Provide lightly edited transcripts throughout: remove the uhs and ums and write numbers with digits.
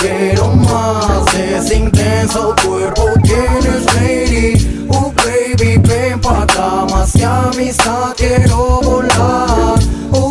quiero más de ese intenso cuerpo tienes, lady. Baby, ven pa' acá, más que amistad quiero volar.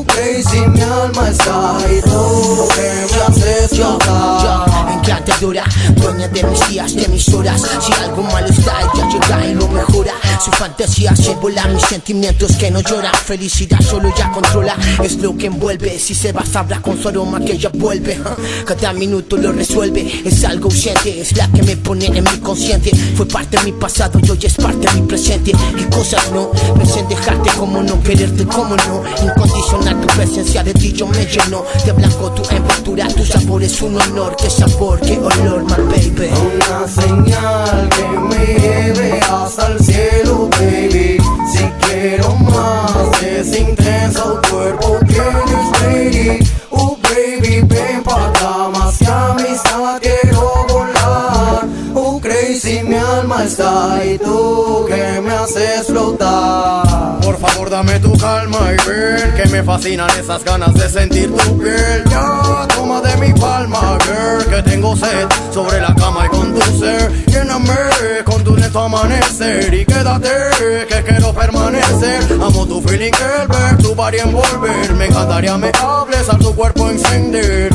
Crazy, mi alma está y tú que me haces llorar. Encantadora, dueña de mis días, de mis horas. Si algo malo está, ella llega y lo mejora. Su fantasía se vuela, mis sentimientos que no lloran. Felicidad solo ella controla, es lo que envuelve. Si se va sabrá con su aroma que ella vuelve. Cada minuto lo resuelve, es algo ausente. Es la que me pone en mi consciente. Fue parte de mi pasado y hoy es parte de mi presente. ¿Qué cosas no? Pensé en dejarte, como no quererte, como no. Incondicional tu presencia, de ti yo me lleno. De blanco tu envoltura, tu sabor es un honor. Qué sabor, qué olor, my baby. Una señal que me lleve hasta el cielo, baby. Si quiero más de ese intenso cuerpo tienes, lady. Baby, ven pa' acá, más que amistad quiero volar. Crazy, mi alma está y tú que me haces flotar. Por favor dame tu calma y ven, que me fascinan esas ganas de sentir tu piel. Ya, toma de mi palma, girl, que tengo sed sobre la cama y con tu ser. Lléname con tu lento amanecer y quédate, que quiero permanecer. Amo tu feeling, el ver tu body envolver. Me encantaría me hables a tu cuerpo encender.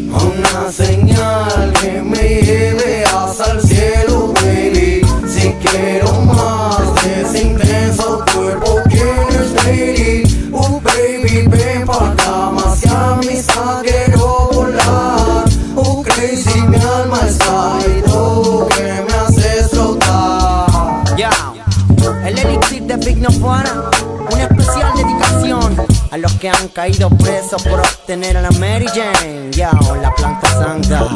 Una señal que me lleve hasta el cielo, baby. Si quiero más de ese intenso cuerpo tienes, lady. Baby, ven pa' acá, más que amistad quiero volar. Crazy, mi alma está y tú que me haces flotar. Ya, el elixir de Big No Para, una especial dedicación a los que han caído presos por obtener a la Mary Jane, ya, la planta santa.